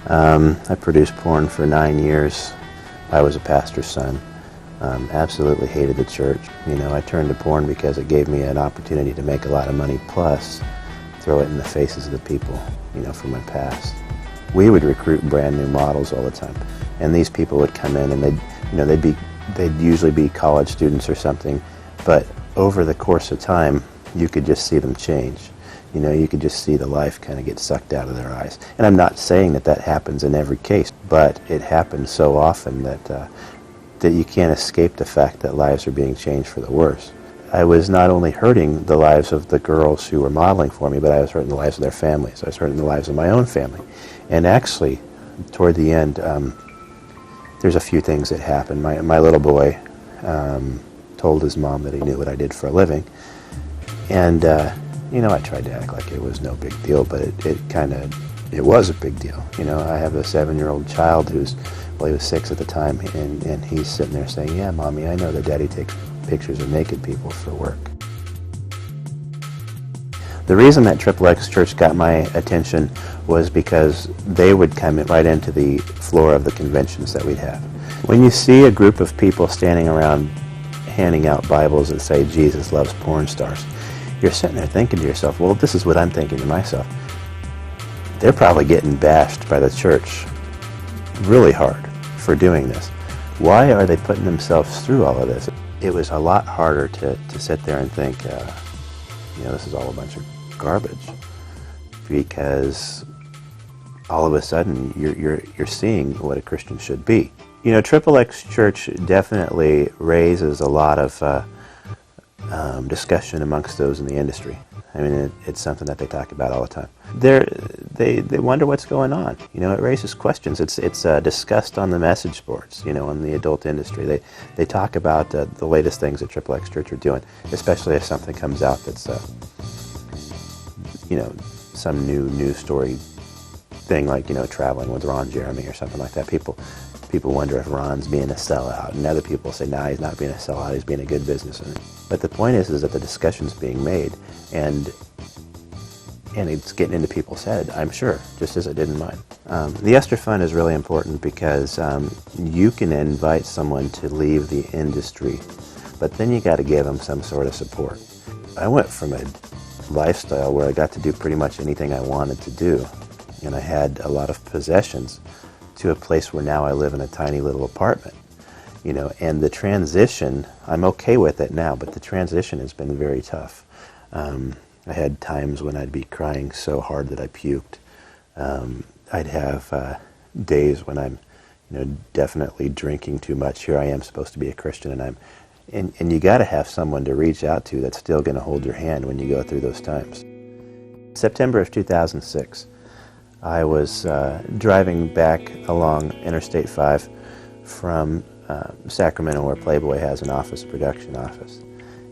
I produced porn for 9 years. I was a pastor's son. Absolutely hated the church. I turned to porn because it gave me an opportunity to make a lot of money, plus throw it in the faces of the people, from my past. We would recruit brand new models all the time, and these people would come in and they'd usually be college students or something, but over the course of time, you could just see them change. You could just see the life kind of get sucked out of their eyes. And I'm not saying that happens in every case, but it happens so often that you can't escape the fact that lives are being changed for the worse. I was not only hurting the lives of the girls who were modeling for me, but I was hurting the lives of their families. I was hurting the lives of my own family. And actually, toward the end, there's a few things that happened. My little boy told his mom that he knew what I did for a living. And, I tried to act like it was no big deal, but it was a big deal. I have a 7-year-old child he was 6 at the time, and he's sitting there saying, "Yeah, Mommy, I know that Daddy takes pictures of naked people for work." The reason that XXX Church got my attention was because they would come right into the floor of the conventions that we'd have. When you see a group of people standing around handing out Bibles that say Jesus loves porn stars, you're sitting there thinking to yourself, well, this is what I'm thinking to myself. They're probably getting bashed by the church really hard for doing this. Why are they putting themselves through all of this? It was a lot harder to sit there and think, this is all a bunch of garbage, because all of a sudden you're seeing what a Christian should be. XXX Church definitely raises a lot of discussion amongst those in the industry. I mean, it's something that they talk about all the time. They wonder what's going on. It raises questions. It's discussed on the message boards, in the adult industry. They talk about the latest things that XXX Church are doing, especially if something comes out that's, some new news story thing, like, traveling with Ron Jeremy or something like that. People wonder if Ron's being a sellout, and other people say, nah, he's not being a sellout, he's being a good businessman. But the point is that the discussion's being made, and it's getting into people's head, I'm sure, just as it did in mine. The Esther Fund is really important because you can invite someone to leave the industry, but then you got to give them some sort of support. I went from a lifestyle where I got to do pretty much anything I wanted to do, and I had a lot of possessions, to a place where now I live in a tiny little apartment. And the transition, I'm okay with it now, but the transition has been very tough. I had times when I'd be crying so hard that I puked. I'd have days when I'm, definitely drinking too much. Here I am supposed to be a Christian, and you got to have someone to reach out to that's still going to hold your hand when you go through those times. September of 2006, I was driving back along Interstate 5 from Sacramento, where Playboy has an office, production office.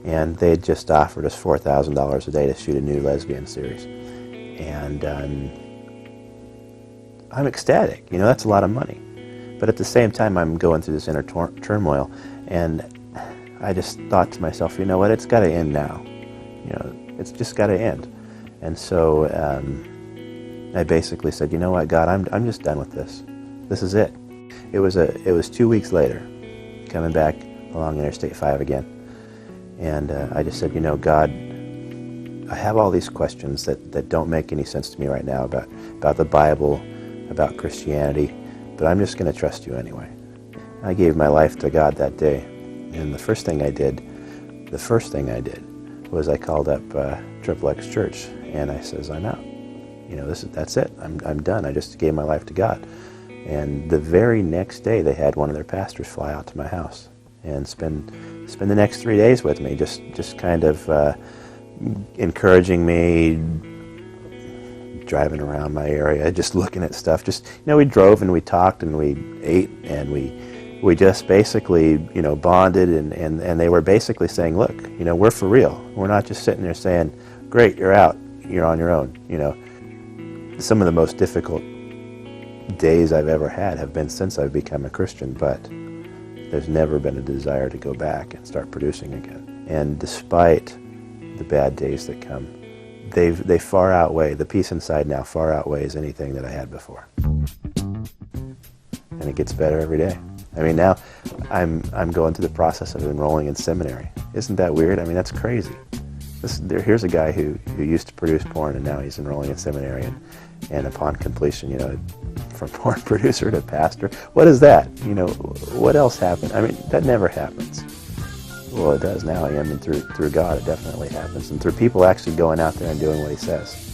And they had just offered us $4,000 a day to shoot a new lesbian series. And I'm ecstatic. That's a lot of money. But at the same time, I'm going through this inner turmoil. And I just thought to myself, you know what, it's got to end now. It's just got to end. And so I basically said, you know what, God, I'm just done with this. This is it. It was 2 weeks later, coming back along Interstate 5 again, and I just said, God, I have all these questions that don't make any sense to me right now about the Bible, about Christianity, but I'm just going to trust you anyway. I gave my life to God that day, and the first thing I did was I called up XXX Church, and I says, I'm out. That's it. I'm done. I just gave my life to God. And the very next day, they had one of their pastors fly out to my house and spend the next 3 days with me, just kind of encouraging me, driving around my area, just looking at stuff. We drove and we talked and we ate and we just basically, bonded, and they were basically saying, look, we're for real. We're not just sitting there saying, great, you're out, you're on your own. Some of the most difficult days I've ever had have been since I've become a Christian, but there's never been a desire to go back and start producing again. And despite the bad days that come, they far outweigh, the peace inside now far outweighs anything that I had before. and it gets better every day. I mean, now I'm going through the process of enrolling in seminary. Isn't that weird? I mean, that's crazy. Here's a guy who used to produce porn, and now he's enrolling in seminary, and upon completion, you know, from porn producer to pastor. What is that? You know, what else happened? I mean, that never happens. Well, it does now. I mean, through God, it definitely happens, and through people actually going out there and doing what he says.